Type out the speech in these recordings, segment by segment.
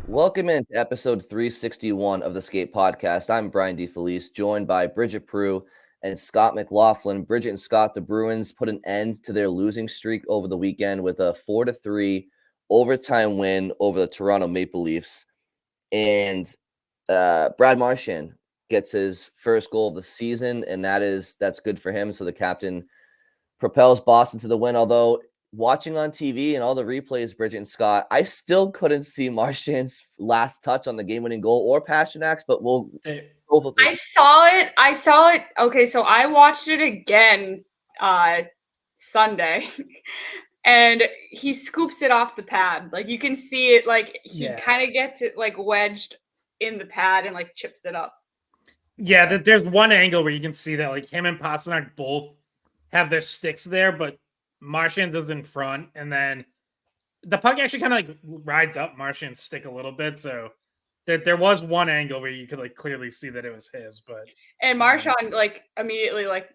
Welcome into episode 361 of the Skate Podcast. I'm Brian DeFelice, joined by Bridget Prue and Scott McLaughlin. Bridget and Scott, the Bruins put an end to their losing streak over the weekend with a 4-3 overtime win over the Toronto Maple Leafs. And Brad Marchand gets his first goal of the season, and that's good for him. So the captain propels Boston to the win, although watching on TV and all the replays, Bridget and Scott, I still couldn't see Marchand's last touch on the game-winning goal or Pastrnak's, but we'll both of them. I saw it. Okay, so I watched it again Sunday. And he scoops it off the pad. Like you can see it, like he kind of gets it like wedged in the pad and like chips it up. Yeah, there's one angle where you can see that like him and Pastrnak both have their sticks there, but Marchand is in front, and then the puck actually kind of like rides up Marchand's stick a little bit. So there was one angle where you could like clearly see that it was his, but Marchand like immediately like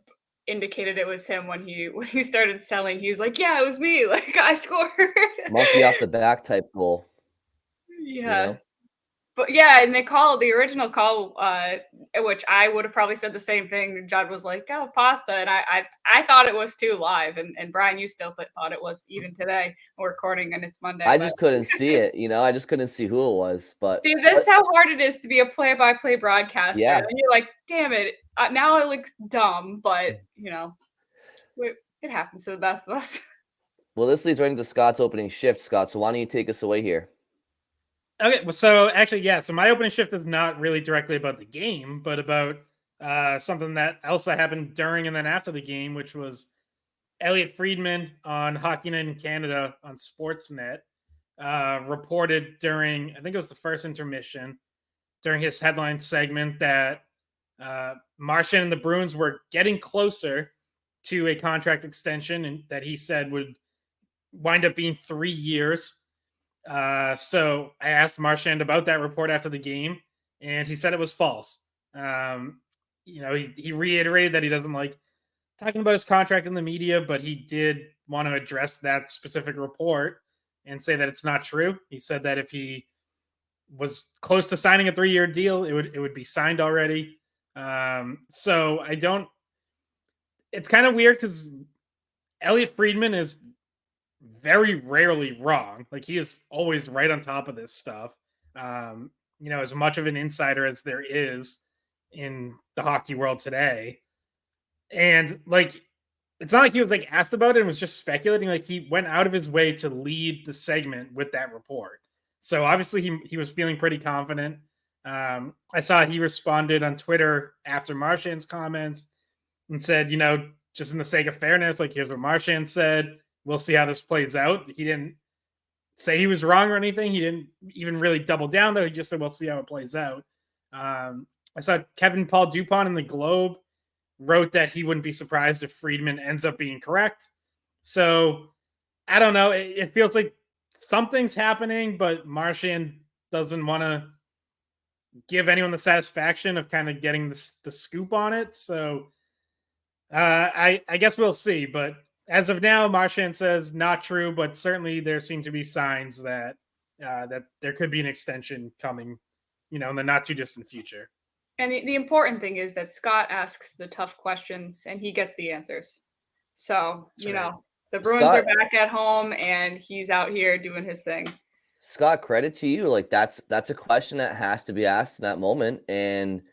indicated it was him when he started selling. He was like, "Yeah, it was me. Like I scored." Monkey off the back type goal. Yeah. You know? But yeah, and the original call, which I would have probably said the same thing. Judd was like, "Oh, pasta," and I thought it was too live, and Brian, you still thought it was even today. We're recording and it's Monday. I just couldn't see it. I just couldn't see who it was. But see, this is how hard it is to be a play-by-play broadcaster. Yeah, and you're like, "Damn it!" Now I look dumb, but it happens to the best of us. Well, this leads right into Scott's opening shift, Scott. So why don't you take us away here? Okay, well, so actually, yeah. So my opening shift is not really directly about the game, but about something else that happened during and then after the game, which was Elliot Friedman on Hockey Night in Canada on Sportsnet reported during, I think it was the first intermission, during his headline segment that Marchand and the Bruins were getting closer to a contract extension, and that he said would wind up being 3 years. So I asked Marchand about that report after the game, and he said it was false. He reiterated that he doesn't like talking about his contract in the media, but he did want to address that specific report and say that it's not true. He said that if he was close to signing a 3-year deal, it would be signed already. So I don't. It's kind of weird because Elliot Friedman is very rarely wrong. Like he is always right on top of this stuff. As much of an insider as there is in the hockey world today. And like, it's not like he was like asked about it and was just speculating. Like he went out of his way to lead the segment with that report. So obviously he was feeling pretty confident. I saw he responded on Twitter after Marchand's comments and said, just in the sake of fairness, like here's what Marchand said. We'll see how this plays out. He didn't say he was wrong or anything. He didn't even really double down, though. He just said, we'll see how it plays out. I saw Kevin Paul Dupont in the Globe wrote that he wouldn't be surprised if Friedman ends up being correct. So I don't know. It feels like something's happening, but Marchand doesn't want to give anyone the satisfaction of kind of getting the scoop on it. So I guess we'll see. But as of now, Marchand says not true, but certainly there seem to be signs that that there could be an extension coming, in the not too distant future. And the important thing is that Scott asks the tough questions and he gets the answers. So, the Bruins are back at home and he's out here doing his thing. Scott, credit to you. Like that's a question that has to be asked in that moment, and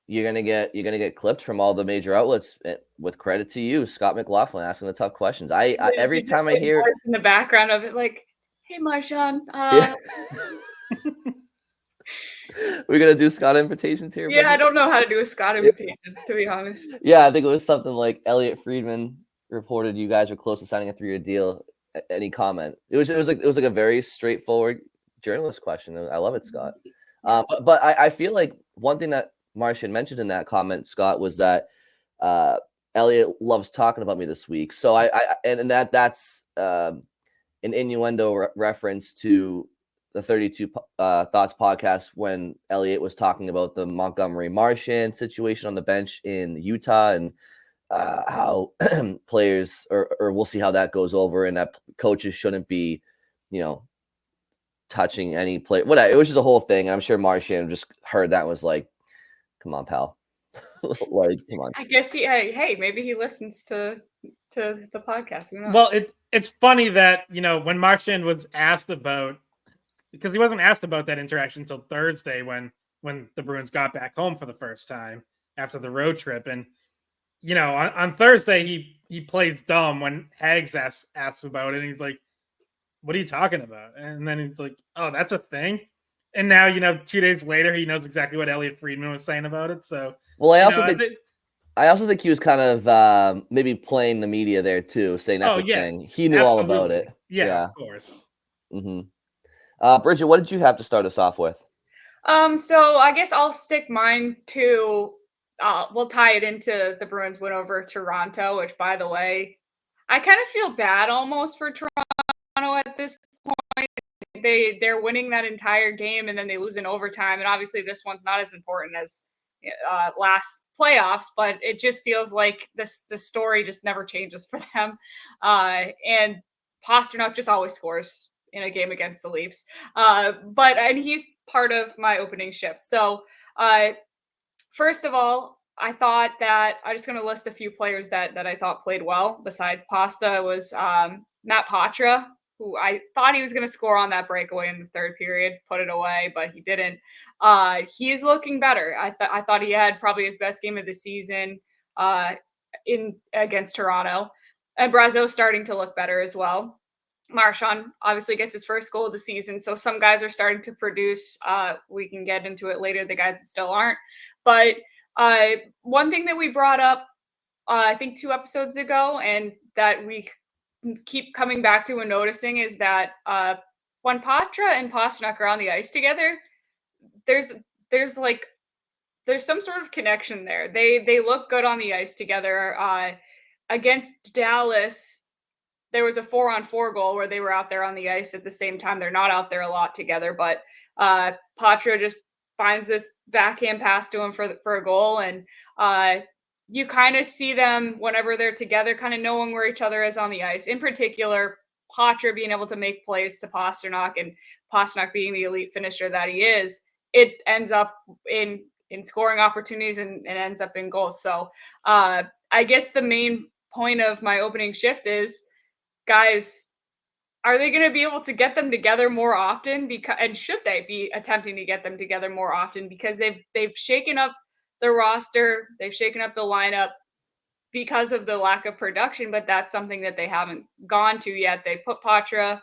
you're gonna get clipped from all the major outlets. With credit to you, Scott McLaughlin asking the tough questions. I every time I hear in the background of it, like, "Hey, Marchand." We're gonna do Scott invitations here. Yeah, I don't know how to do a Scott invitation, to be honest. Yeah, I think it was something like Elliot Friedman reported you guys were close to signing a 3-year deal. Any comment? It was like a very straightforward journalist question. I love it, Scott. But I feel like one thing that Marchand mentioned in that comment, Scott, was that Elliot loves talking about me this week. So that's an innuendo reference to the 32 Thoughts podcast when Elliot was talking about the Montgomery Marchand situation on the bench in Utah and how players or we'll see how that goes over, and that coaches shouldn't be, touching any play. Whatever. It was just a whole thing. I'm sure Marchand just heard that and was like, "Come on, pal." Like, come on. I guess hey, maybe he listens to the podcast. Who knows? Well, it's funny that, when Marchand was asked about, because he wasn't asked about that interaction until Thursday when the Bruins got back home for the first time after the road trip. And, on Thursday, he plays dumb when Hags asks about it. And he's like, "What are you talking about?" And then he's like, "Oh, that's a thing." And now, 2 days later, he knows exactly what Elliot Friedman was saying about it. So, well, I also think he was kind of maybe playing the media there too, saying that's a thing. He knew all about it. Yeah, of course. Mm-hmm. Bridget, what did you have to start us off with? So I guess I'll stick mine to. We'll tie it into the Bruins win over Toronto, which, by the way, I kind of feel bad almost for Toronto at this point. They're winning that entire game and then they lose in overtime. And obviously this one's not as important as last playoffs, but it just feels like the story just never changes for them. And Pastrnak just always scores in a game against the Leafs. And he's part of my opening shift. So first of all, I thought that I'm just going to list a few players that I thought played well besides Pasta. Was Matt Poitras, who I thought he was going to score on that breakaway in the third period, put it away, but he didn't. He's looking better. I thought he had probably his best game of the season against Toronto. And Brazeau's starting to look better as well. Marchand obviously gets his first goal of the season, so some guys are starting to produce. We can get into it later, the guys that still aren't. But one thing that we brought up, I think 2 episodes ago, and that we keep coming back to and noticing is that when Poitras and Pastrnak are on the ice together, there's some sort of connection there. They look good on the ice together. Against Dallas, there was a 4-on-4 goal where they were out there on the ice at the same time. They're not out there a lot together, but Poitras just finds this backhand pass to him for a goal, and you kind of see them whenever they're together, kind of knowing where each other is on the ice. In particular, Poitras being able to make plays to Pastrnak, and Pastrnak being the elite finisher that he is, it ends up in scoring opportunities and ends up in goals. So I guess the main point of my opening shift is, guys, are they going to be able to get them together more often? And should they be attempting to get them together more often? Because they've shaken up the roster, they've shaken up the lineup because of the lack of production, but that's something that they haven't gone to yet. They put Poitras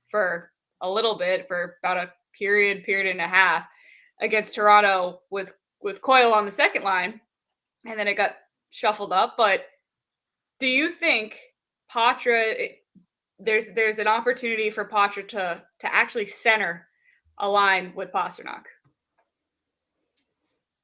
for a little bit, for about a period and a half against Toronto with Coyle on the second line, and then it got shuffled up. But do you think Poitras, there's an opportunity for Poitras to actually center a line with Pastrnak?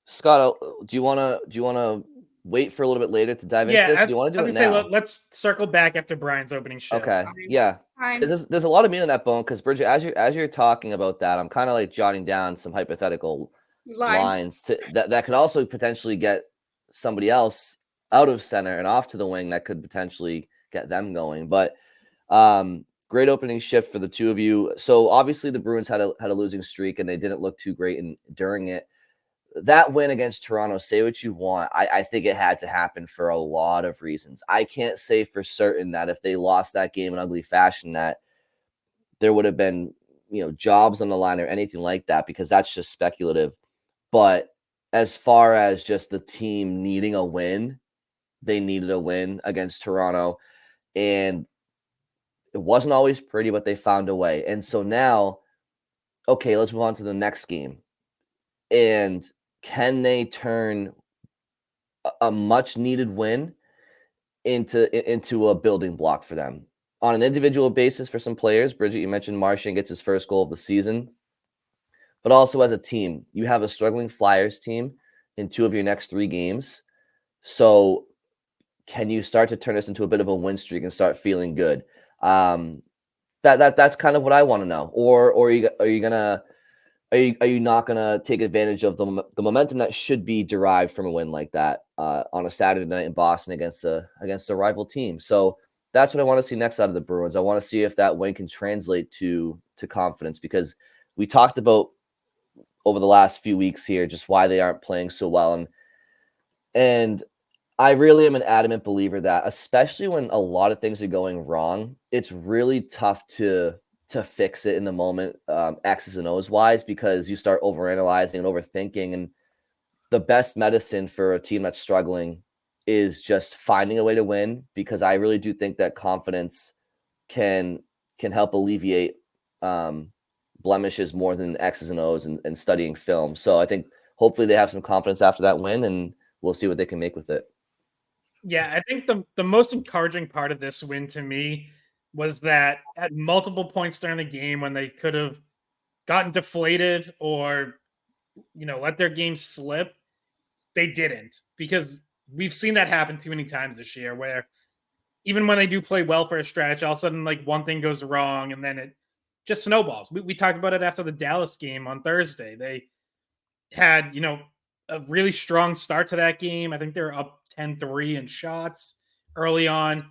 Scott, do you want to wait for a little bit later to dive into this? Do you want to do it now? Let's circle back after Brian's opening shift. Okay, yeah, because there's a lot of meat on that bone. Because Bridget, as you're talking about that, I'm kind of like jotting down some hypothetical lines that could also potentially get somebody else out of center and off to the wing that could potentially get them going. But great opening shift for the two of you. So obviously the Bruins had a losing streak and they didn't look too great during it. That win against Toronto, say what you want, I think it had to happen for a lot of reasons. I can't say for certain that if they lost that game in ugly fashion that there would have been, jobs on the line or anything like that, because that's just speculative. But as far as just the team needing a win, they needed a win against Toronto. And it wasn't always pretty, but they found a way. And so now, okay, let's move on to the next game. And can they turn a much needed win into a building block for them on an individual basis for some players? Bridget, you mentioned Marchand gets his first goal of the season, but also as a team, you have a struggling Flyers team in 2 of your next 3 games. So can you start to turn this into a bit of a win streak and start feeling good? That's kind of what I want to know. Or are you not gonna take advantage of the momentum that should be derived from a win like that on a Saturday night in Boston against a rival team? So that's what I want to see next out of the Bruins. I want to see if that win can translate to confidence, because we talked about over the last few weeks here just why they aren't playing so well. And I really am an adamant believer that, especially when a lot of things are going wrong, it's really tough to fix it in the moment, X's and O's wise, because you start overanalyzing and overthinking. And the best medicine for a team that's struggling is just finding a way to win, because I really do think that confidence can help alleviate blemishes more than X's and O's and studying film. So I think hopefully they have some confidence after that win, and we'll see what they can make with it. Yeah, I think the most encouraging part of this win to me was that at multiple points during the game when they could have gotten deflated or, let their game slip, they didn't, because we've seen that happen too many times this year where even when they do play well for a stretch, all of a sudden, like, one thing goes wrong and then it just snowballs. We talked about it after the Dallas game on Thursday. They had, a really strong start to that game. I think they were up 10-3 in shots early on.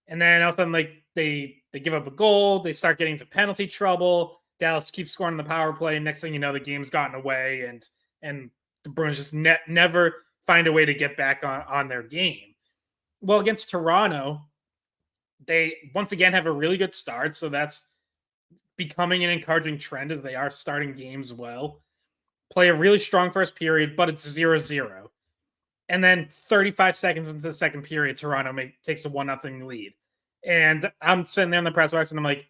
And then all of a sudden, like, they give up a goal. They start getting into penalty trouble. Dallas keeps scoring the power play. Next thing you know, the game's gotten away, and the Bruins just never find a way to get back on their game. Well, against Toronto, they once again have a really good start. So that's becoming an encouraging trend as they are starting games well. Play a really strong first period, but it's 0-0. And then 35 seconds into the second period, Toronto takes a 1-0 lead. And I'm sitting there in the press box and I'm like,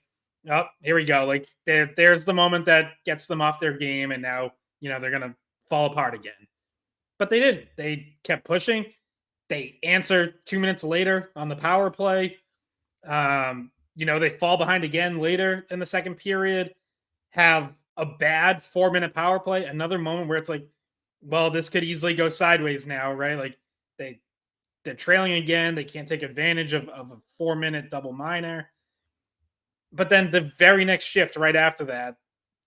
oh, here we go. Like, there's the moment that gets them off their game. And now, they're going to fall apart again. But they didn't. They kept pushing. They answer 2 minutes later on the power play. They fall behind again later in the second period, have a bad 4-minute power play. Another moment where it's like, well, this could easily go sideways now, right? Like, they're trailing again. They can't take advantage of a 4-minute double minor. But then the very next shift right after that,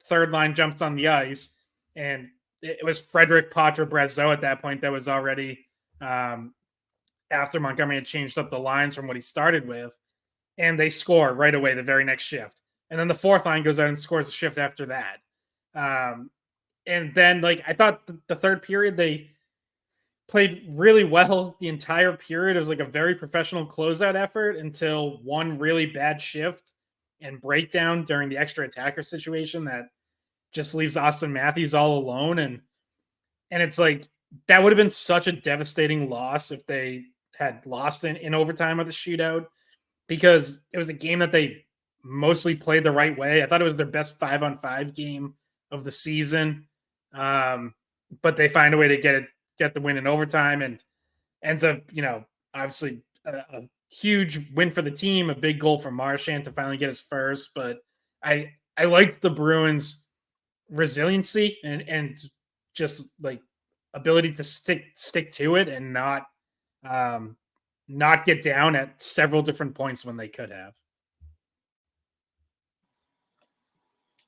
third line jumps on the ice, and it was Frederick Poitras at that point that was already after Montgomery had changed up the lines from what he started with, and they score right away the very next shift. And then the fourth line goes out and scores a shift after that. And then, like, I thought the third period, they played really well the entire period. It was like a very professional closeout effort until one really bad shift and breakdown during the extra attacker situation that just leaves Austin Matthews all alone. And it's like, that would have been such a devastating loss if they had lost in overtime or the shootout, because it was a game that they mostly played the right way. I thought it was their best 5-on-5 game of the season. But they find a way to get the win in overtime, and ends up, obviously a huge win for the team, a big goal from Marchand to finally get his first. But I liked the Bruins' resiliency and just, like, ability to stick to it and not get down at several different points when they could have.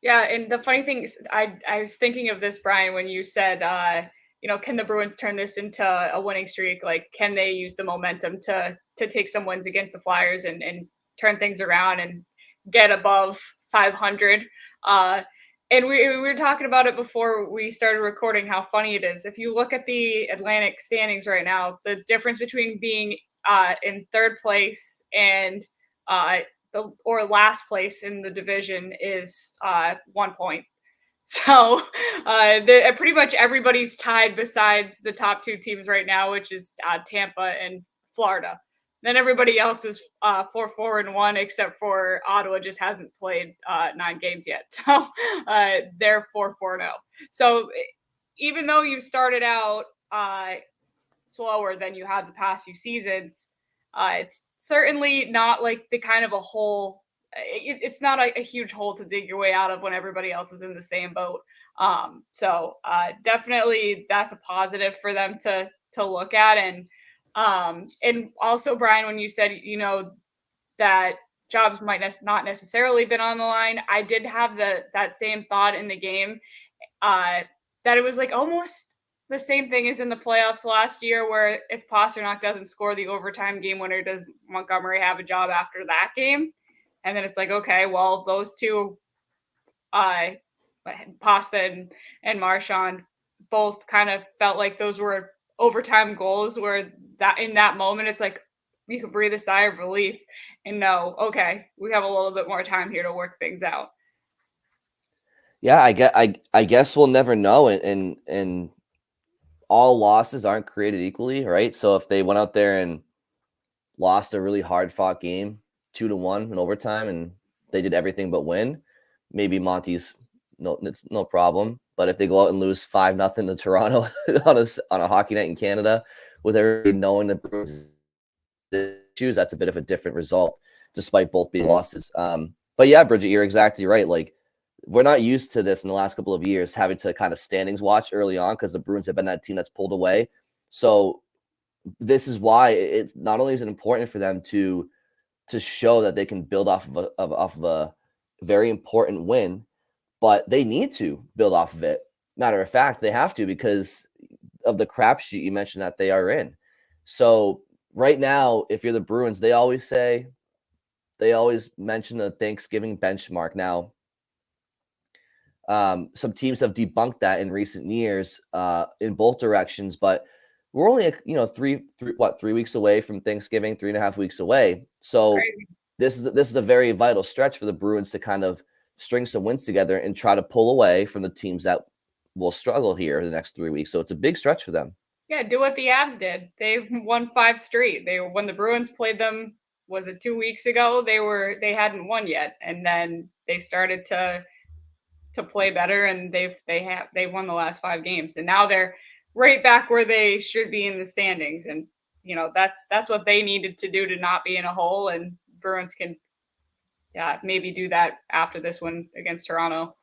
Yeah, and the funny thing is, I was thinking of this, Brian, when you said, can the Bruins turn this into a winning streak? Like, can they use the momentum to take some wins against the Flyers and turn things around and get above 500? And we were talking about it before we started recording, how funny it is. If you look at the Atlantic standings right now, the difference between being in third place and last place in the division is 1 point. So pretty much everybody's tied besides the top two teams right now, which is Tampa and Florida. Then everybody else is 4-4-1, except for Ottawa just hasn't played 9 games yet. So they're 4-4-0. So even though you started out slower than you had the past few seasons, it's certainly not like the kind of a hole. It's not a huge hole to dig your way out of when everybody else is in the same boat. So definitely that's a positive for them to look at. And also, Brian, when you said, that jobs might not necessarily been on the line, I did have that same thought in the game, that it was like almost the same thing as in the playoffs last year, where if Pastrnak doesn't score the overtime game winner, does Montgomery have a job after that game? And then it's like, okay, well, those two, Pasta and Marchand, both kind of felt like those were overtime goals, where that in that moment, it's like you could breathe a sigh of relief and know, okay, we have a little bit more time here to work things out. Yeah, I guess we'll never know, and all losses aren't created equally, right? So if they went out there and lost a really hard fought game 2-1 in overtime and they did everything but win, maybe Monty's it's no problem. But if they go out and lose 5-0 to Toronto on a hockey night in Canada, with everybody knowing the Bruins issues, that's a bit of a different result, despite both being losses. But yeah, Bridget, you're exactly right. Like, we're not used to this in the last couple of years, having to kind of standings watch early on, because the Bruins have been that team that's pulled away. So this is why it's not only is it important for them to show that they can build off of a very important win, but they need to build off of it. Matter of fact, they have to, because of the crapshoot you mentioned that they are in. So right now, if you're the Bruins, they always mention the Thanksgiving benchmark. Now, some teams have debunked that in recent years, in both directions, but we're only, 3 weeks away from Thanksgiving, 3.5 weeks away. So this is a very vital stretch for the Bruins to kind of string some wins together and try to pull away from the teams that will struggle here in the next 3 weeks. So it's a big stretch for them. Yeah, do what the Avs did. They've won 5 straight. When the Bruins played them, was it 2 weeks ago? They hadn't won yet, and then they started to play better, and they've won the last 5 games, and now they're right back where they should be in the standings. And that's what they needed to do to not be in a hole, and Bruins can maybe do that after this one against Toronto.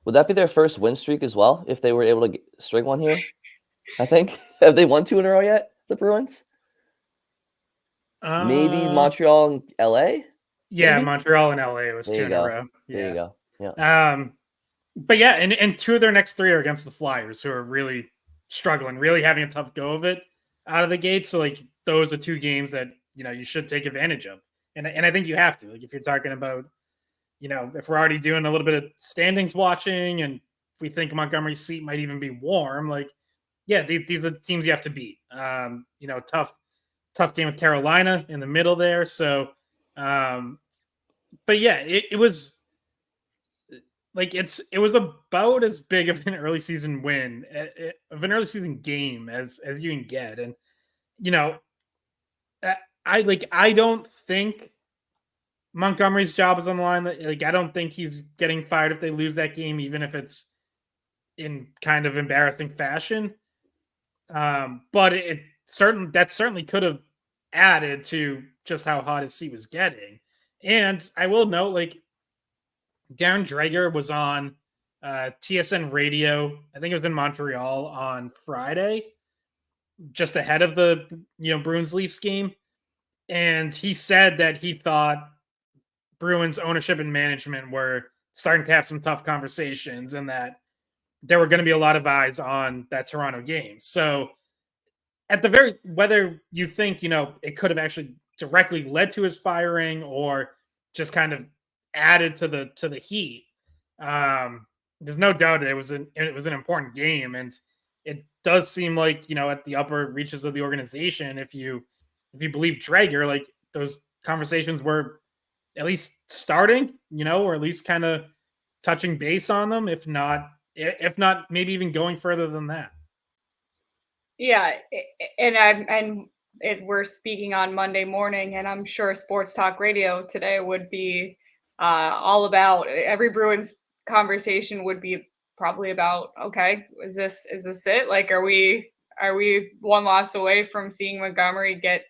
Would that be their first win streak as well, if they were able to string one here? I think. Have they won 2 in a row yet, the Bruins? Maybe Montreal and LA? Yeah, maybe? Montreal and LA was There 2 you in go. a row. Yeah. There you go. Yeah. But yeah, and 2 of their next 3 are against the Flyers, who are really struggling, really having a tough go of it out of the gate. So like, those are 2 games that you should take advantage of, and I think you have to. Like, if you're talking about, if we're already doing a little bit of standings watching, and if we think Montgomery's seat might even be warm, like, yeah, these are teams you have to beat. Tough game with Carolina in the middle there. So, but yeah, it was like, it was about as big of an early season win, of an early season game as you can get. And I don't think Montgomery's job is on the line. Like, I don't think he's getting fired if they lose that game, even if it's in kind of embarrassing fashion. But that certainly could have added to just how hot his seat was getting. And I will note, like, Darren Dreger was on TSN radio, I think it was in Montreal, on Friday, just ahead of the Bruins Leafs game, and he said that he thought Bruins ownership and management were starting to have some tough conversations, and that there were going to be a lot of eyes on that Toronto game. So whether you think, it could have actually directly led to his firing, or just kind of added to the heat, there's no doubt that it was an important game. And it does seem like, at the upper reaches of the organization, if you believe Dreger, like, those conversations were at least starting, or at least kind of touching base on them, if not maybe even going further than that. Yeah, and we're speaking on Monday morning, and I'm sure Sports Talk Radio today would be all about, every Bruins conversation would be probably about, okay, is this it? Like, are we one loss away from seeing Montgomery get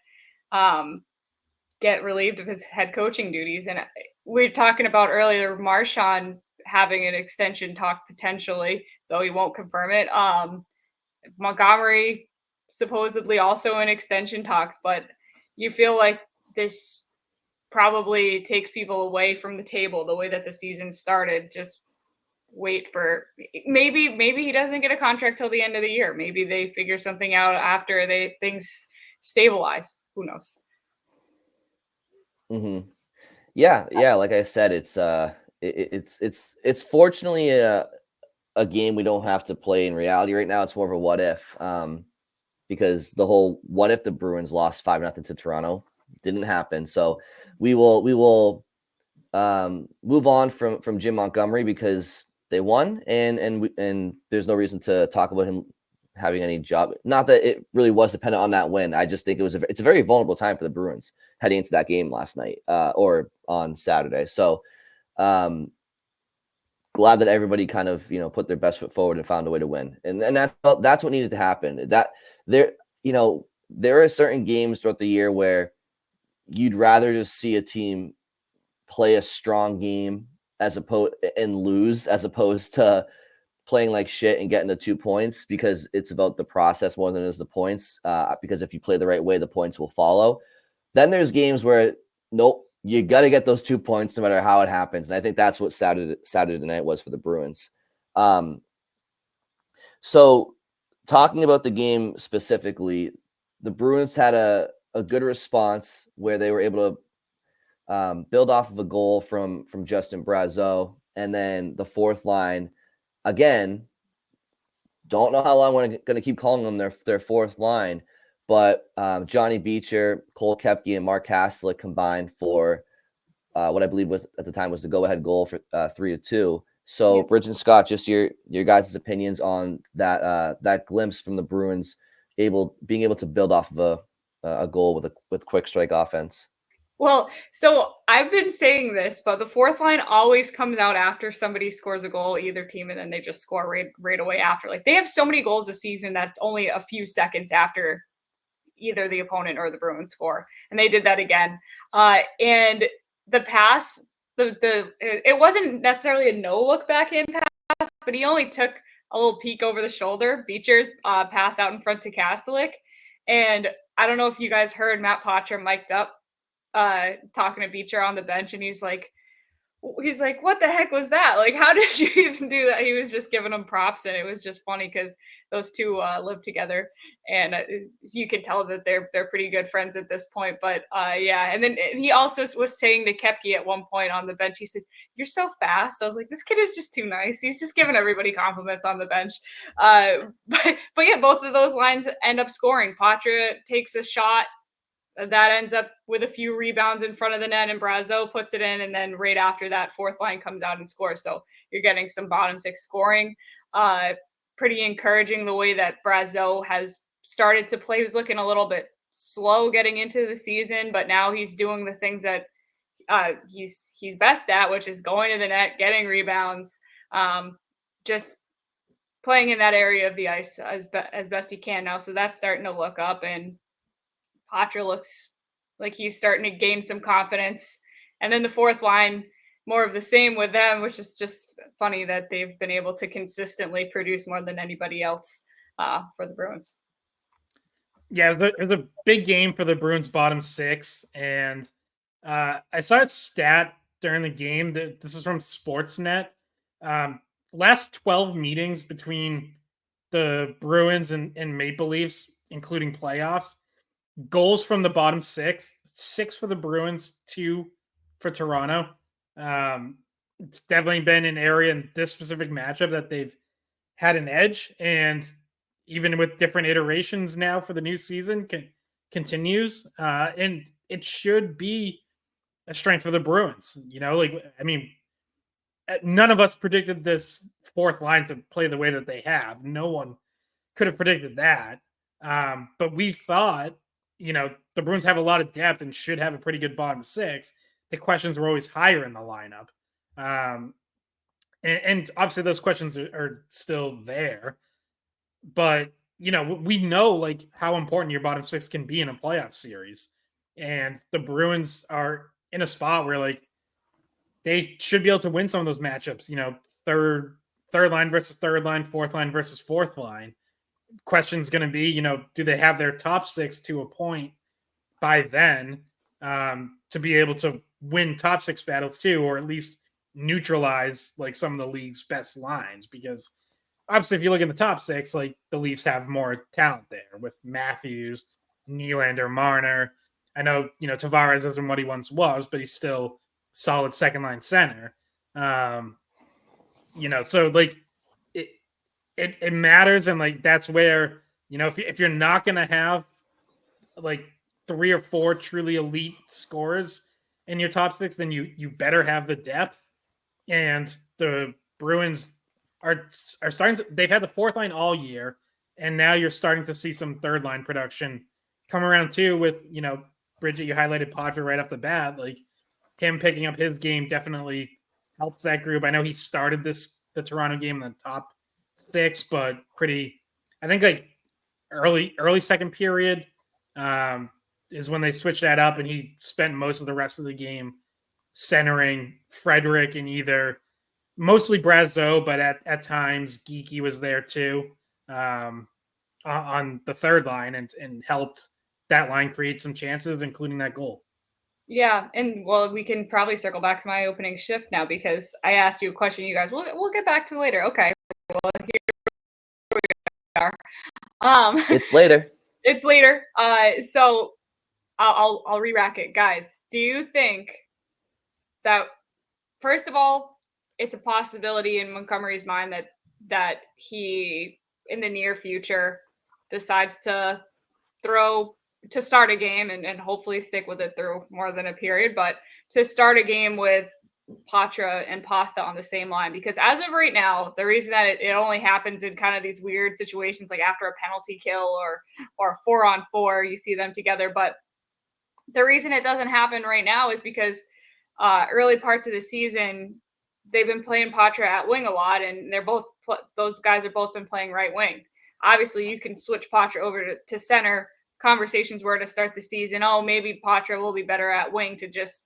relieved of his head coaching duties? And we were talking about earlier, Marchand having an extension talk potentially, though he won't confirm it. Montgomery supposedly also in extension talks, but you feel like this probably takes people away from the table, the way that the season started, just wait for maybe he doesn't get a contract till the end of the year. Maybe they figure something out after things stabilize. Who knows? Mm-hmm. Yeah. Like I said, it's fortunately a game we don't have to play in reality right now. It's more of a what if, because the whole what if the Bruins lost 5-0 to Toronto didn't happen. So we will move on from Jim Montgomery because they won, and there's no reason to talk about him having any job. Not that it really was dependent on that win. I just think it's a very vulnerable time for the Bruins heading into that game last night or on Saturday. So glad that everybody kind of put their best foot forward and found a way to win, and that's what needed to happen. That there are certain games throughout the year where you'd rather just see a team play a strong game and lose as opposed to playing like shit and getting the 2 points, because it's about the process more than it is the points. Because if you play the right way, the points will follow. Then there's games where nope, you got to get those 2 points no matter how it happens. And I think that's what Saturday night was for the Bruins. So talking about the game specifically, the Bruins had a good response where they were able to build off of a goal from Justin Brazeau, and then the fourth line again. Don't know how long we're going to keep calling them their fourth line, but Johnny Beecher, Cole Koepke, and Mark Haslick combined for what I believe was at the time was the go-ahead goal for 3-2. So, yeah. Bridget and Scott, just your guys' opinions on that glimpse from the Bruins being able to build off of a goal with quick strike offense. Well, so I've been saying this, but the fourth line always comes out after somebody scores a goal, either team, and then they just score right away after. Like, they have so many goals this season that's only a few seconds after either the opponent or the Bruins score, and they did that again. And the pass, it wasn't necessarily a no look back in pass, but he only took a little peek over the shoulder. Beecher's pass out in front to Kastelik, and I don't know if you guys heard Matt Poitras mic'd up talking to Beecher on the bench, and he's like, what the heck was that? Like, how did you even do that? He was just giving him props, and it was just funny because those two live together, and you can tell that they're pretty good friends at this point. But yeah, and then he also was saying to Koepke at one point on the bench, he says, "You're so fast." I was like, this kid is just too nice. He's just giving everybody compliments on the bench. But yeah, both of those lines end up scoring. Poitras takes a shot that ends up with a few rebounds in front of the net, and Brazeau puts it in, and then right after that, fourth line comes out and scores. So you're getting some bottom six scoring. Pretty encouraging the way that Brazeau has started to play. He was looking a little bit slow getting into the season, but now he's doing the things that he's best at, which is going to the net, getting rebounds, just playing in that area of the ice as best he can now. So that's starting to look up, and Poitras looks like he's starting to gain some confidence. And then the fourth line, more of the same with them, which is just funny that they've been able to consistently produce more than anybody else for the Bruins. Yeah, it was a big game for the Bruins bottom six. And I saw a stat during the game that this is from Sportsnet. Last 12 meetings between the Bruins and Maple Leafs, including playoffs, goals from the bottom six for the Bruins, 2 for Toronto. It's definitely been an area in this specific matchup that they've had an edge, and even with different iterations now for the new season continues. And it should be a strength for the Bruins. None of us predicted this fourth line to play the way that they have. No one could have predicted that. But we thought, the Bruins have a lot of depth and should have a pretty good bottom six. The questions were always higher in the lineup. And obviously those questions are still there. But, we know how important your bottom six can be in a playoff series. And the Bruins are in a spot where they should be able to win some of those matchups, third line versus third line, fourth line versus fourth line. Question's going to be, do they have their top six to a point by then to be able to win top six battles too, or at least neutralize like some of the league's best lines, because obviously if you look in the top 6, like the Leafs have more talent there with Matthews, Nylander, Marner. I know, Tavares isn't what he once was, but he's still solid second line center. So like it matters. And like, that's where, if you're not going to have like 3 or 4 truly elite scorers in your top 6, then you better have the depth. And the Bruins are starting to, they've had the fourth line all year, and now you're starting to see some third line production come around too with, Bridget, you highlighted Poitras right off the bat. Like, him picking up his game definitely helps that group. I know he started the Toronto game in the top 6, but I think like early second period is when they switched that up, and he spent most of the rest of the game centering Frederic and either mostly Brazeau, but at times Geekie was there too on the third line and helped that line create some chances, including that goal. Yeah, and well, we can probably circle back to my opening shift now, because I asked you a question. You guys, we'll get back to later. Okay, well, here we are. It's later. It's later. So I'll re-rack it, guys. Do you think that, first of all, it's a possibility in Montgomery's mind that he in the near future decides to start a game and hopefully stick with it through more than a period, but to start a game with Poitras and Pasta on the same line? Because as of right now, the reason that it only happens in kind of these weird situations, like after a penalty kill or 4-on-4, you see them together. But the reason it doesn't happen right now is because early parts of the season, they've been playing Poitras at wing a lot, and those guys have both been playing right wing. Obviously, you can switch Poitras over to center. Conversations were to start the season, maybe Poitras will be better at wing to just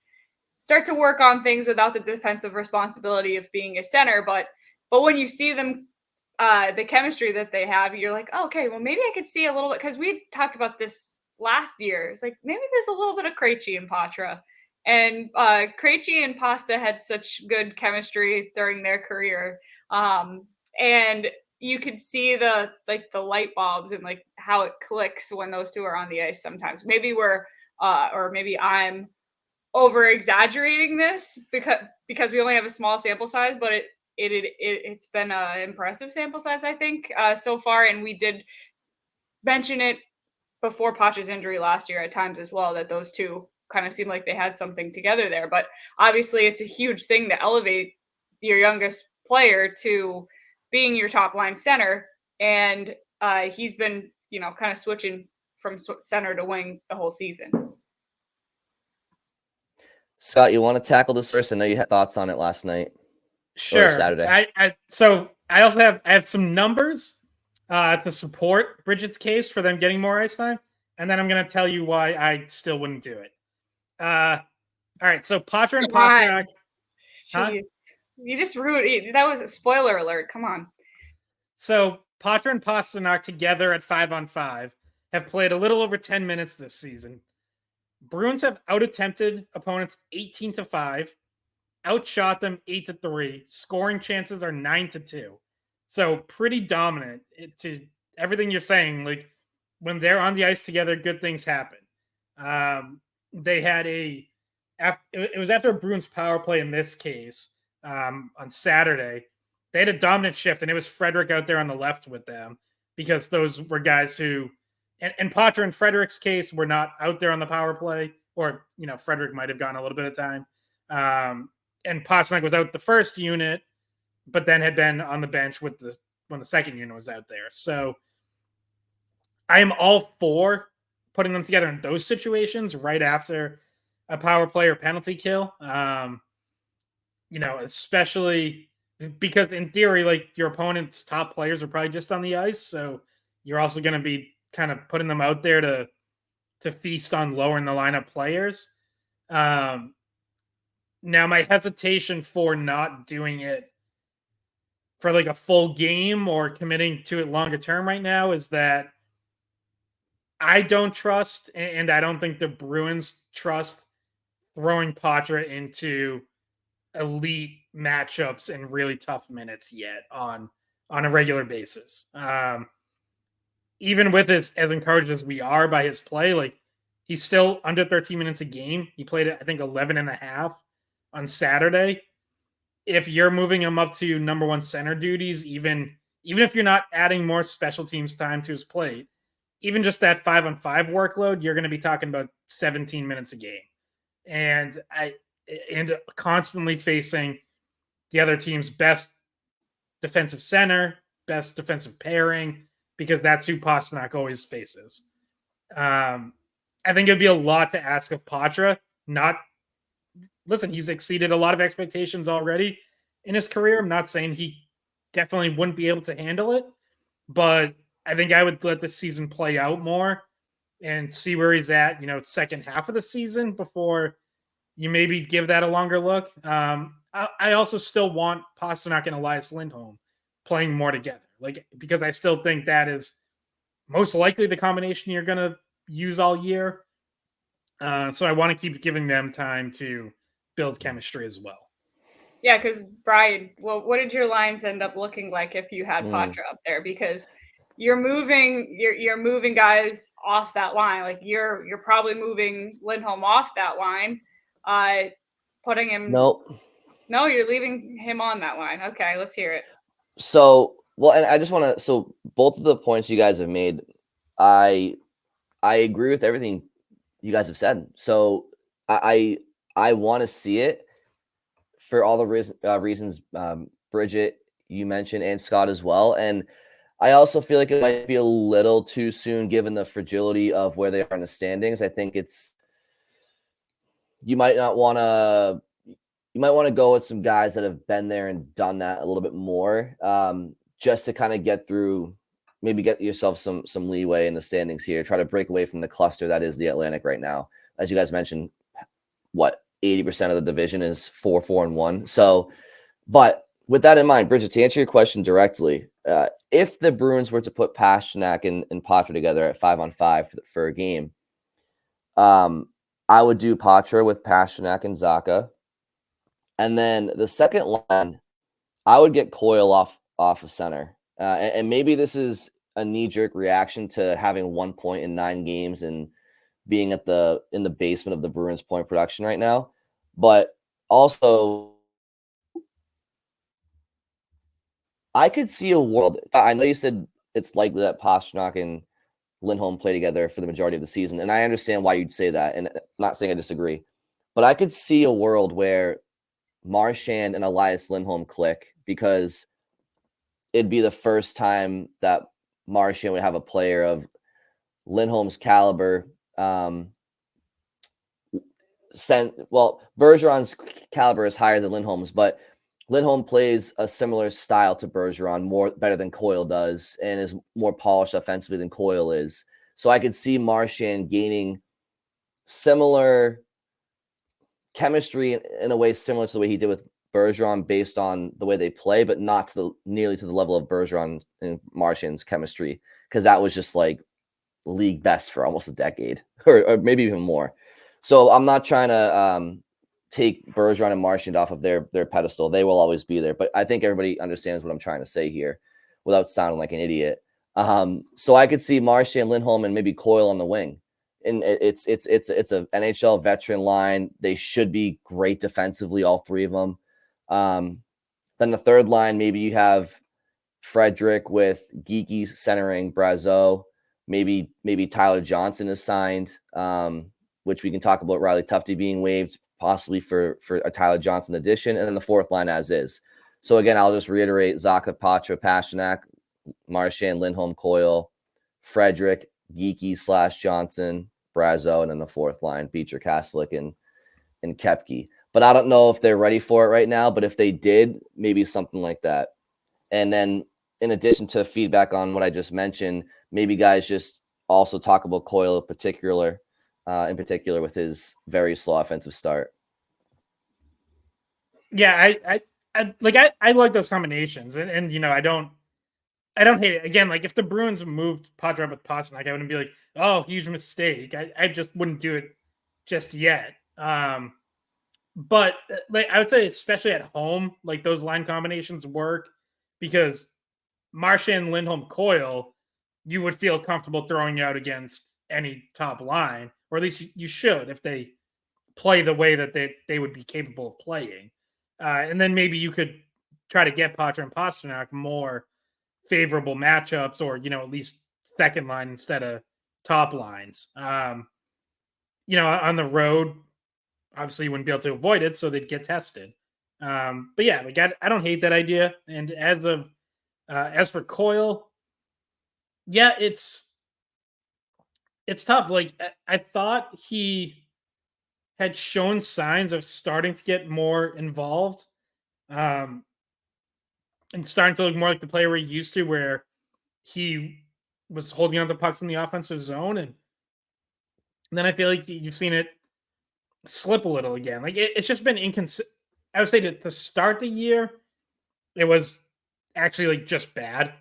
start to work on things without the defensive responsibility of being a center. But when you see them, the chemistry that they have, you're like, okay, well, maybe I could see a little bit, because we talked about this last year. It's like, maybe there's a little bit of Krejci and Poitras. And Krejci and Pasta had such good chemistry during their career. And you could see the light bulbs and like how it clicks when those two are on the ice sometimes. Maybe or maybe I'm over exaggerating this because we only have a small sample size, but it's been an impressive sample size, I think, so far. And we did mention it before Poch's injury last year at times as well, that those two kind of seemed like they had something together there. But obviously it's a huge thing to elevate your youngest player to being your top line center. And he's been, kind of switching from center to wing the whole season. Scott, you want to tackle this first? I know you had thoughts on it last night. Sure. Or Saturday. So I also have some numbers to support Bridget's case for them getting more ice time. And then I'm going to tell you why I still wouldn't do it. All right. So Poitras and Pastrnak. Huh? You just ruined it. That was a spoiler alert. Come on. So Poitras and Pastrnak together at 5-on-5 have played a little over 10 minutes this season. Bruins have out-attempted opponents 18-5, outshot them 8-3. Scoring chances are 9-2. So pretty dominant to everything you're saying. Like, when they're on the ice together, good things happen. They had it was after a Bruins power play in this case on Saturday. They had a dominant shift, and it was Frederic out there on the left with them, because those were guys who, and Poitras in Frederic's case, were not out there on the power play, or, Frederic might have gotten a little bit of time. And Pastrnak was out the first unit, but then had been on the bench when the second unit was out there. So I am all for putting them together in those situations right after a power play or penalty kill. Especially because in theory, like, your opponent's top players are probably just on the ice. So you're also going to be kind of putting them out there to feast on lower in the lineup players. Now, my hesitation for not doing it for like a full game or committing to it longer term right now is that I don't trust, and I don't think the Bruins trust, throwing Poitras into elite matchups and really tough minutes yet on a regular basis. Even with as encouraged as we are by his play, like he's still under 13 minutes a game. He played, I think, 11 and a half on Saturday. If you're moving him up to number one center duties, even if you're not adding more special teams time to his plate, even just that 5-on-5 workload, you're going to be talking about 17 minutes a game. And constantly facing the other team's best defensive center, best defensive pairing, because that's who Pastrnak always faces. I think it'd be a lot to ask of Poitras. Listen, he's exceeded a lot of expectations already in his career. I'm not saying he definitely wouldn't be able to handle it, but I think I would let the season play out more and see where he's at, second half of the season before you maybe give that a longer look. I also still want Pastrnak and Elias Lindholm playing more together, because I still think that is most likely the combination you're going to use all year. So I want to keep giving them time to build chemistry as well. Yeah, because Brian, what did your lines end up looking like if you had Poitras up there? Because you're moving guys off that line. Like you're probably moving Lindholm off that line, putting him. Nope. No, you're leaving him on that line. Okay, let's hear it. So, and I just want to. So both of the points you guys have made, I agree with everything you guys have said. So I want to see it for all the reasons Bridget, you mentioned, and Scott as well. And I also feel like it might be a little too soon given the fragility of where they are in the standings. I think you might want to go with some guys that have been there and done that a little bit more, just to kind of get through, maybe get yourself some leeway in the standings here, try to break away from the cluster that is the Atlantic right now. As you guys mentioned, 80% of the division is 4-4-1. So, but with that in mind, Bridget, to answer your question directly, if the Bruins were to put Pastrnak and Poitras together at 5-on-5 for a game, I would do Poitras with Pastrnak and Zacha. And then the second line, I would get Coyle off of center. And maybe this is a knee-jerk reaction to having 1 point in 9 games and being in the basement of the Bruins point production right now. But also, I could see a world. I know you said it's likely that Pastrnak and Lindholm play together for the majority of the season, and I understand why you'd say that, and I'm not saying I disagree. But I could see a world where Marchand and Elias Lindholm click, because it'd be the first time that Marchand would have a player of Lindholm's caliber. Bergeron's caliber is higher than Lindholm's, but Lindholm plays a similar style to Bergeron, better than Coyle does, and is more polished offensively than Coyle is. So I could see Marchand gaining similar chemistry in a way similar to the way he did with Bergeron based on the way they play, but not nearly to the level of Bergeron and Marchand's chemistry, because that was just like league best for almost a decade or maybe even more. So I'm not trying to take Bergeron and Marchand off of their pedestal. They will always be there, but I think everybody understands what I'm trying to say here without sounding like an idiot. So I could see Marchand, Lindholm, and maybe Coyle on the wing. And it's a NHL veteran line. They should be great defensively, all three of them. Then the third line, maybe you have Frederick with Geekie centering Brazeau. Maybe Tyler Johnson is signed, which we can talk about Riley Tufte being waived, possibly for a Tyler Johnson addition, and then the fourth line as is. So again, I'll just reiterate: Zacha, Poitras, Pastrnak, Marchand, Lindholm, Coyle, Frederick, Geekie / Johnson, Brazeau, and then the fourth line, Beecher, Kaslik, and Koepke. But I don't know if they're ready for it right now. But if they did, maybe something like that. And then in addition to feedback on what I just mentioned, maybe guys just also talk about Coyle in particular with his very slow offensive start. Yeah, I like those combinations, and I don't hate it. Again, like if the Bruins moved Poitras with Pastrnak, I wouldn't be like, oh, huge mistake. I just wouldn't do it just yet. But like I would say, especially at home, like those line combinations work because Marchand, Lindholm, Coyle, you would feel comfortable throwing out against any top line, or at least you should if they play the way that they would be capable of playing. And then maybe you could try to get Poitras and Pastrnak more favorable matchups, or at least second line instead of top lines. On the road, obviously you wouldn't be able to avoid it, so they'd get tested. But yeah, like I don't hate that idea. And as for Coyle, yeah, it's tough. Like I thought he had shown signs of starting to get more involved, and starting to look more like the player we're used to, where he was holding on to pucks in the offensive zone, and then I feel like you've seen it slip a little again. Like it's just been inconsistent. I would say to start the year, it was actually like just bad,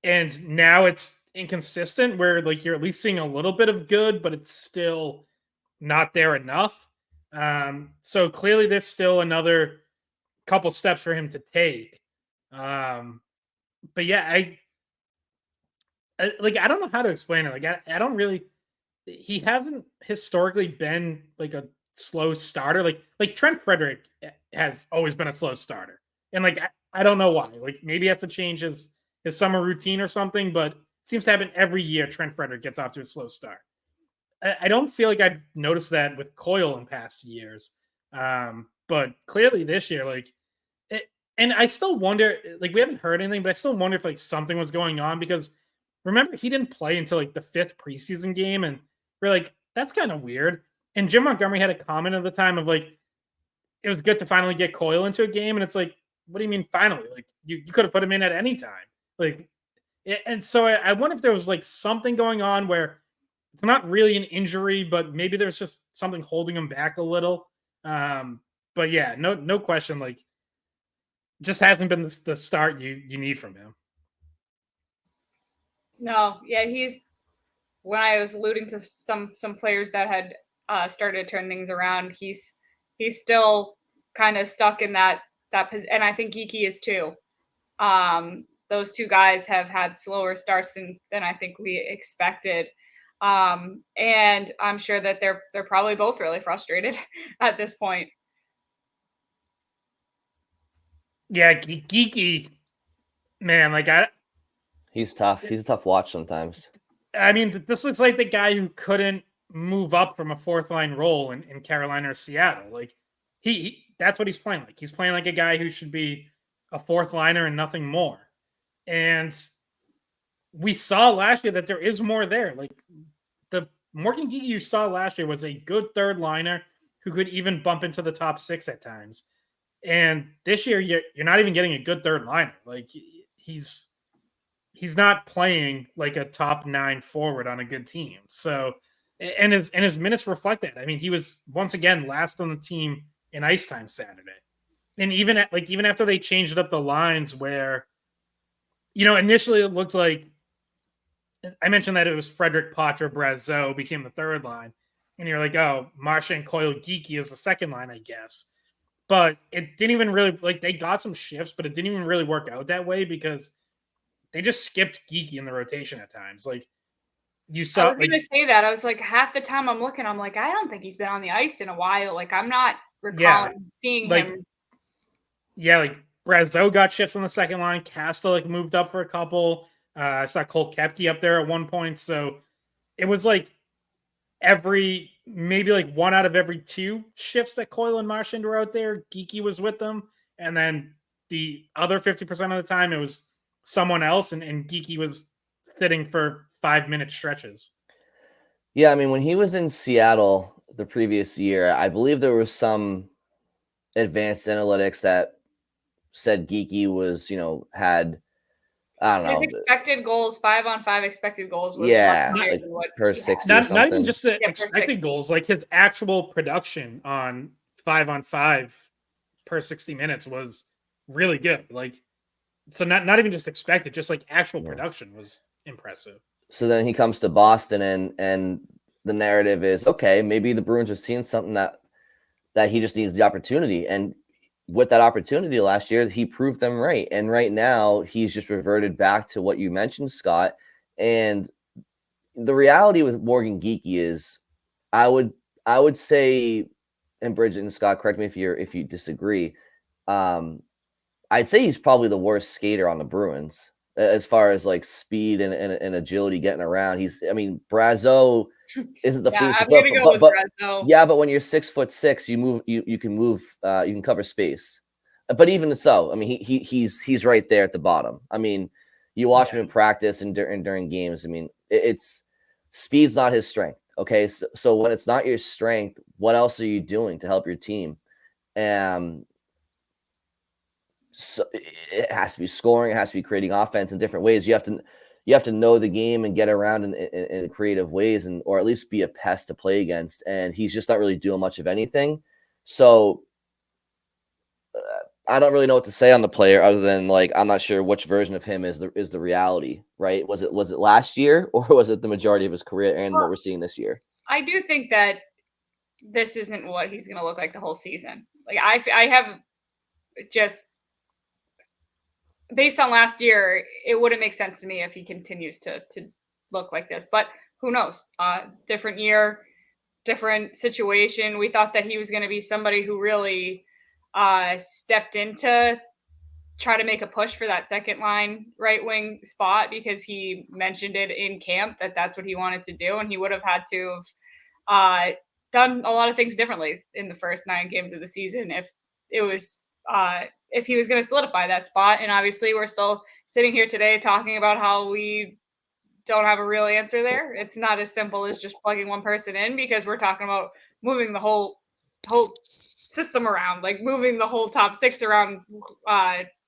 and now it's inconsistent where like you're at least seeing a little bit of good, but it's still not there enough. So clearly there's still another couple steps for him to take. But yeah, I don't know how to explain it. Like I don't really. He hasn't historically been like a slow starter. Like Trent Frederick has always been a slow starter, and like I don't know why. Like maybe he has to change his summer routine or something, but it seems to happen every year. Trent Frederick gets off to a slow start. I don't feel like I've noticed that with Coyle in past years, but clearly this year, like, and I still wonder. Like we haven't heard anything, but I still wonder if like something was going on, because remember he didn't play until like the 5th preseason game, and we're like, that's kind of weird. And Jim Montgomery had a comment at the time of like, it was good to finally get Coyle into a game, and it's like, what do you mean finally? Like you could have put him in at any time. Like, and so I wonder if there was like something going on where it's not really an injury, but maybe there's just something holding him back a little. But yeah, no question. Like, just hasn't been the start you need from him. No, yeah, he's, when I was alluding to some players that had started to turn things around, he's still kind of stuck in that position, and I think Geekie is too. Those two guys have had slower starts than I think we expected. And I'm sure that they're probably both really frustrated at this point. Yeah, Geekie, man, like he's tough. He's a tough watch sometimes. I mean, this looks like the guy who couldn't move up from a 4th line role in Carolina or Seattle. Like he that's what he's playing like. He's playing like a guy who should be a 4th liner and nothing more. And we saw last year that there is more there. Like the Morgan Geekie you saw last year was a good 3rd liner who could even bump into the top 6 at times. And this year you're not even getting a good 3rd liner. Like he's not playing like a top 9 forward on a good team. So, and his minutes reflect that. I mean, he was once again last on the team in ice time Saturday. And even after they changed up the lines where, initially it looked like, I mentioned that it was Frederick, Poitras, Brazeau became the 3rd line. And you're like, oh, Marchand, Coyle, Geekie is the 2nd line, I guess. But it didn't even really, like, they got some shifts, but it didn't even really work out that way because they just skipped Geekie in the rotation at times. Like you saw, I was going to say that. I was like, half the time I'm looking, I'm like, I don't think he's been on the ice in a while. Like I'm not recalling seeing him. Yeah, like Brazeau got shifts on the 2nd line. Casta like moved up for a couple. I saw Cole Koepke up there at one point. So it was like maybe like 1 out of every 2 shifts that Coyle and Marchand were out there, Geekie was with them. And then the other 50% of the time it was someone else, and Geekie was sitting for 5-minute stretches. Yeah, I mean, when he was in Seattle the previous year, I believe there was some advanced analytics that said Geekie was, had, I don't know. His expected goals, 5-on-5 expected goals was like per 60 or something. Not even just the expected goals, like his actual production on 5-on-5 per 60 minutes was really good. Like, so not even just expected, just like actual production was impressive. So then he comes to Boston, and the narrative is, okay, maybe the Bruins are seeing something that that he just needs the opportunity. And with that opportunity last year, he proved them right. And right now, he's just reverted back to what you mentioned, Scott. And the reality with Morgan Geekie is, I would say, and Bridget and Scott, correct me if you disagree. I'd say he's probably the worst skater on the Bruins as far as like speed and agility getting around. Brazeau isn't the Yeah, fleetest I'm foot, gonna go with Brazeau. yeah, but when you're 6'6", you can move, you can cover space. But even so, I mean, he's right there at the bottom. I mean, you watch him in practice and during games. I mean, it's speed's not his strength. Okay, so when it's not your strength, what else are you doing to help your team? So it has to be scoring, it has to be creating offense in different ways. You have to know the game and get around in creative ways, and or at least be a pest to play against. And he's just not really doing much of anything. So I don't really know what to say on the player other than like I'm not sure which version of him is the reality, right? Was it last year, or was it the majority of his career and what we're seeing this year? I do think that this isn't what he's going to look like the whole season. Like I have just based on last year, it wouldn't make sense to me if he continues to look like this. But who knows? Different year, different situation. We thought that he was going to be somebody who really stepped into try to make a push for that second line right wing spot, because he mentioned it in camp that that's what he wanted to do, and he would have had to have done a lot of things differently in the first 9 games of the season if it was if he was going to solidify that spot. And obviously we're still sitting here today talking about how we don't have a real answer there. It's not as simple as just plugging one person in, because we're talking about moving the whole system around, like moving the whole top 6 around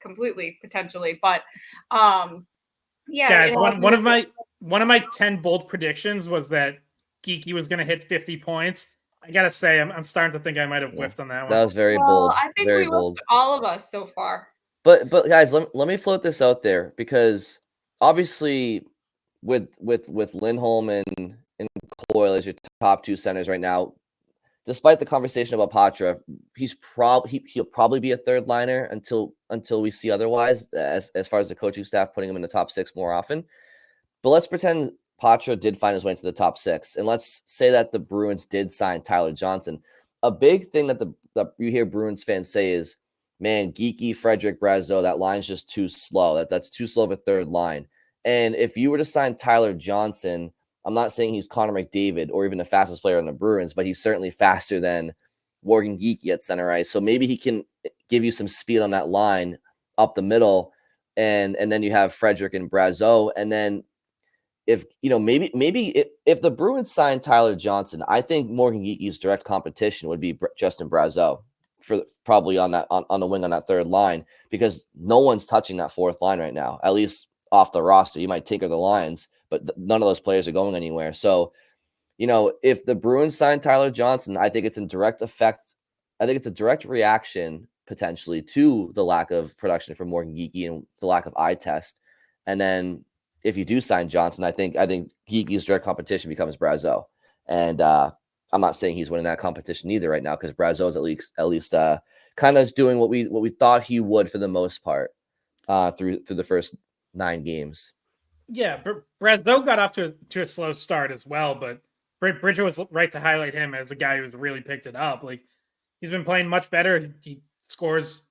completely potentially. But yeah, guys, one of my 10 bold predictions was that Geekie was going to hit 50 points. I gotta say, I'm starting to think I might have whiffed on that one. That was very bold. I think very we bold. all of us so far. But guys, let me float this out there, because obviously with Lindholm and Coyle as your top 2 centers right now, despite the conversation about Poitras, he'll probably be a third liner until we see otherwise, as far as the coaching staff putting him in the top 6 more often. But let's pretend Poitras did find his way into the top 6, and let's say that the Bruins did sign Tyler Johnson. A big thing that you hear Bruins fans say is, man, Geekie, Frederick, Brazeau, that line's just too slow. That's too slow of a third line. And if you were to sign Tyler Johnson, I'm not saying he's Connor McDavid or even the fastest player in the Bruins, but he's certainly faster than Morgan Geekie at center ice. So maybe he can give you some speed on that line up the middle, and then you have Frederick and Brazeau. And then if if the Bruins sign Tyler Johnson, I think Morgan Geekie's direct competition would be Justin Brazeau for probably on the wing on that third line, because no one's touching that fourth line right now, at least off the roster. You might tinker the lines, but none of those players are going anywhere. So, if the Bruins sign Tyler Johnson, I think it's in direct effect. I think it's a direct reaction potentially to the lack of production from Morgan Geekie and the lack of eye test. And then if you do sign Johnson, I think Geekie's direct competition becomes Brazeau. And I'm not saying he's winning that competition either right now, because Brazeau is at least kind of doing what we thought he would for the most part through the first 9 games. Yeah, Brazeau got off to a slow start as well, but Bridger was right to highlight him as a guy who's really picked it up. Like, he's been playing much better. He scores,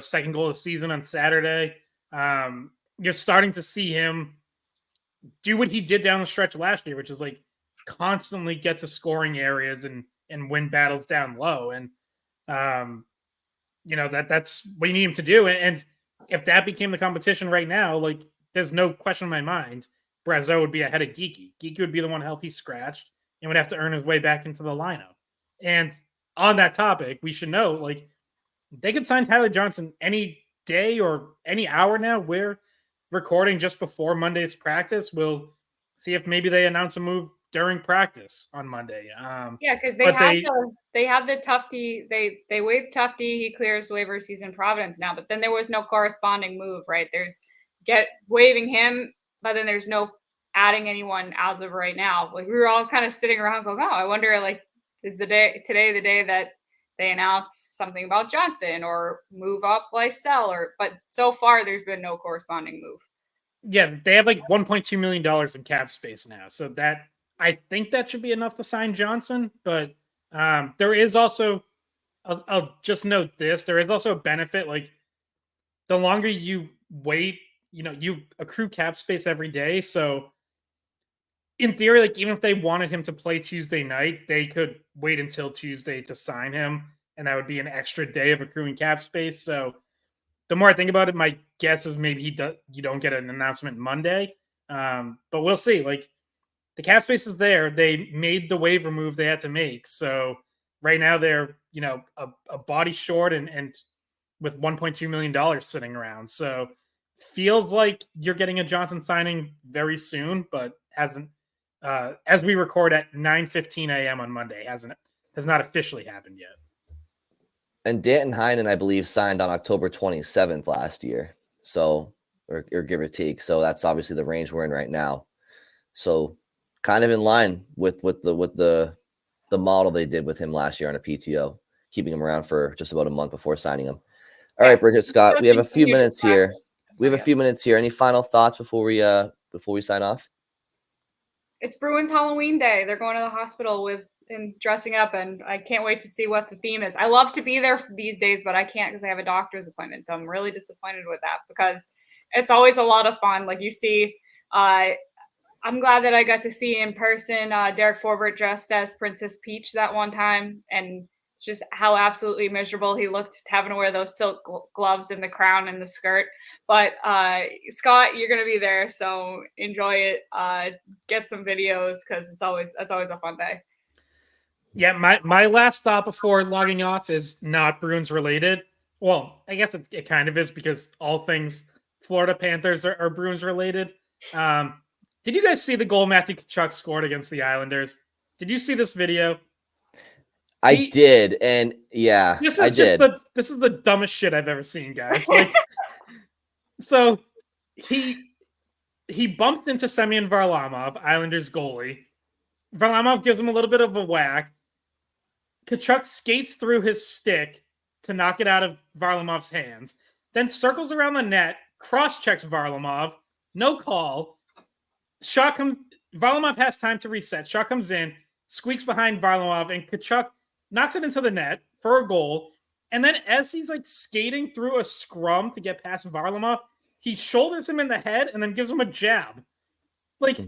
second goal of the season on Saturday. You're starting to see him do what he did down the stretch last year, which is like constantly get to scoring areas and win battles down low. And that's what you need him to do. And if that became the competition right now, like, there's no question in my mind, Brazeau would be ahead of Geekie. Geekie would be the one healthy scratched and would have to earn his way back into the lineup. And on that topic, we should know, like, they could sign Tyler Johnson any day or any hour now. We're recording just before Monday's practice. We'll see if maybe they announce a move during practice on Monday. Yeah, because they had the Tufte. They waived Tufte. He clears waivers. He's in Providence now. But then there was no corresponding move, right? There's waiving him, but then there's no adding anyone as of right now. Like, we were all kind of sitting around going, oh, I wonder, like, is today the day that they announce something about Johnson or move up Lysell, but so far there's been no corresponding move. Yeah, they have like $1.2 million in cap space now. So that, I think that should be enough to sign Johnson. But there is also, I'll just note this, there is also a benefit. Like, the longer you wait, you accrue cap space every day. So in theory, like, even if they wanted him to play Tuesday night, they could wait until Tuesday to sign him. And that would be an extra day of accruing cap space. So the more I think about it, my guess is maybe you don't get an announcement Monday. But we'll see. Like, the cap space is there. They made the waiver move they had to make. So right now they're, a body short and with $1.2 million sitting around. So feels like you're getting a Johnson signing very soon, but hasn't, as we record at 9:15 a.m. on Monday, has not officially happened yet. And Danton Heinen, I believe, signed on October 27th last year. So, or give or take. So that's obviously the range we're in right now. So kind of in line with the model they did with him last year on a PTO, keeping him around for just about a month before signing him. All right, Bridget Scott, we have a few minutes here. Any final thoughts before we sign off? It's Bruins Halloween Day. They're going to the hospital and dressing up, and I can't wait to see what the theme is. I love to be there these days, but I can't because I have a doctor's appointment. So I'm really disappointed with that because it's always a lot of fun. Like, you see, I'm glad that I got to see in person Derek Forbort dressed as Princess Peach that one time, and just how absolutely miserable he looked having to wear those silk gloves and the crown and the skirt. But Scott, you're going to be there, so enjoy it. Get some videos because that's always a fun day. Yeah, my last thought before logging off is not Bruins related. Well, I guess it kind of is because all things Florida Panthers are Bruins related. Did you guys see the goal Matthew Tkachuk scored against the Islanders? Did you see this video? I did, and yeah, this is the dumbest shit I've ever seen, guys. Like, so he bumped into Semyon Varlamov, Islanders goalie. Varlamov gives him a little bit of a whack. Tkachuk skates through his stick to knock it out of Varlamov's hands, then circles around the net, cross-checks Varlamov, no call. Shot comes. Varlamov has time to reset. Shot comes in, squeaks behind Varlamov, and Tkachuk knocks it into the net for a goal. And then as he's like skating through a scrum to get past Varlamov, he shoulders him in the head and then gives him a jab. Like,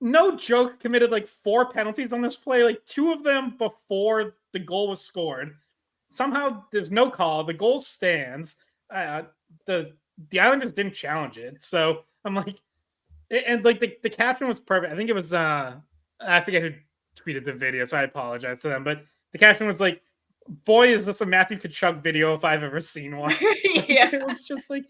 no joke, committed like 4 penalties on this play, like 2 of them before the goal was scored. Somehow there's no call. The goal stands. The Islanders didn't challenge it. So I'm like, and like the caption was perfect. I think it was I forget who tweeted the video, so I apologize to them. But the caption was like, "Boy, is this a Matthew Tkachuk video if I've ever seen one." Yeah. It was just like,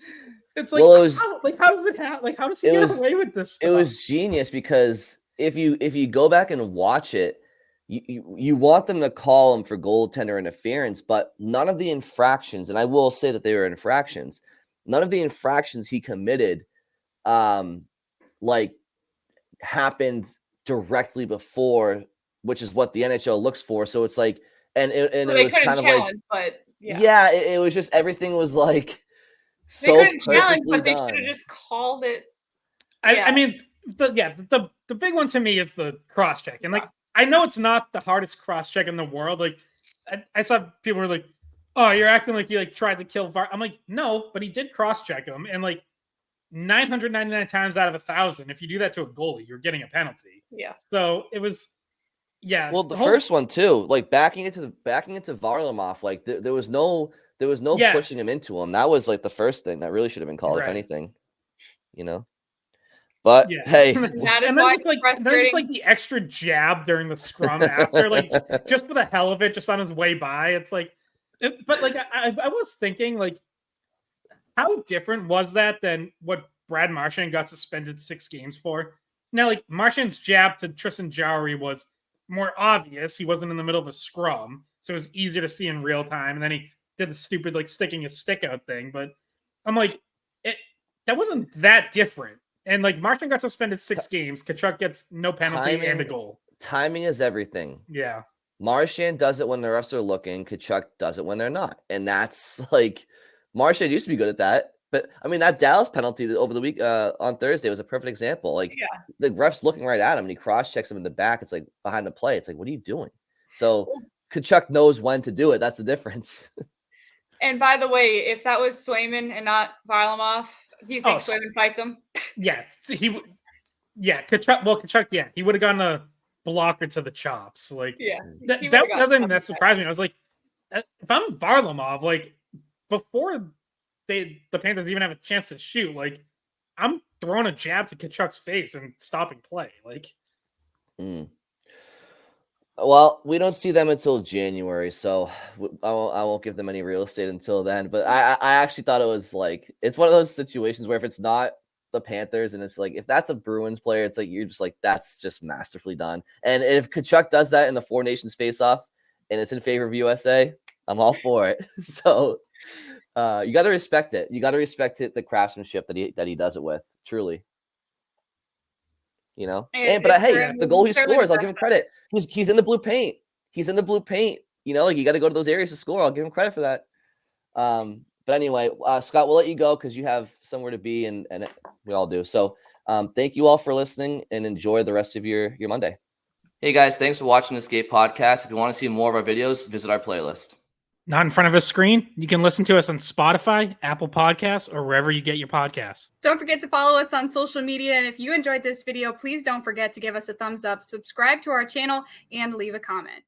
it's like, well, it was, how does it happen? Like, how does he get away with this stuff? It was genius because if you go back and watch it, you want them to call him for goaltender interference, but none of the infractions, and I will say that they were infractions, none of the infractions he committed, like, happened directly before, which is what the NHL looks for. So it's like, and it was kind of like, but it was just, everything was like so they couldn't challenge, but done. they should have just called it. I mean, the big one to me is the cross check, and like, I know it's not the hardest cross check in the world. Like, I saw people were like, "Oh, you're acting like you like tried to kill VAR." I'm like, no, but he did cross check him, and like 999 times out of 1,000, if you do that to a goalie, you're getting a penalty. Yeah. So it was, yeah. Well, the first one too, like backing into Varlamov, like there was no pushing him into him. That was like the first thing that really should have been called, if anything, But hey, that is and why then like the extra jab during the scrum after, like just for the hell of it, just on his way by. It's like, but like I was thinking, like, how different was that than what Brad Marchand got suspended 6 games for? Now, like, Marchand's jab to Tristan Jarry was more obvious. He wasn't in the middle of a scrum, so it was easier to see in real time. And then he did the stupid, like, sticking his stick out thing. But I'm like, that wasn't that different. And, like, Marchand got suspended 6 games. Tkachuk gets no penalty and a goal. Timing is everything. Yeah. Marchand does it when the refs are looking. Tkachuk does it when they're not. And that's like, Marchand used to be good at that. But I mean, that Dallas penalty over the week on Thursday was a perfect example. Like, the ref's looking right at him and he cross checks him in the back. It's like behind the play. It's like, what are you doing? So Tkachuk knows when to do it. That's the difference. And by the way, if that was Swayman and not Varlamov, do you think Swayman fights him? Yes, he would. Yeah, Tkachuk. Well, Tkachuk. Yeah, he would have gotten a blocker to the chops. Like, that was the other thing that surprised me. I was like, if I'm Varlamov, like, before the Panthers even have a chance to shoot, like, I'm throwing a jab to Tkachuk's face and stopping play. Like, Well, we don't see them until January, so I won't give them any real estate until then. But I actually thought it was like, it's one of those situations where if it's not the Panthers and it's like, if that's a Bruins player, it's like, you're just like, that's just masterfully done. And if Tkachuk does that in the Four Nations face-off and it's in favor of USA, I'm all for it. So you got to respect it. You got to respect it, the craftsmanship that he does it with, truly. You know, but hey, the goal he scores, I'll give him credit. He's in the blue paint. He's in the blue paint. You know, like, you got to go to those areas to score. I'll give him credit for that. But anyway, Scott, we'll let you go because you have somewhere to be, and we all do. So thank you all for listening and enjoy the rest of your Monday. Hey guys, thanks for watching the Skate Podcast. If you want to see more of our videos, visit our playlist. Not in front of a screen. You can listen to us on Spotify, Apple Podcasts, or wherever you get your podcasts. Don't forget to follow us on social media. And if you enjoyed this video, please don't forget to give us a thumbs up, subscribe to our channel, and leave a comment.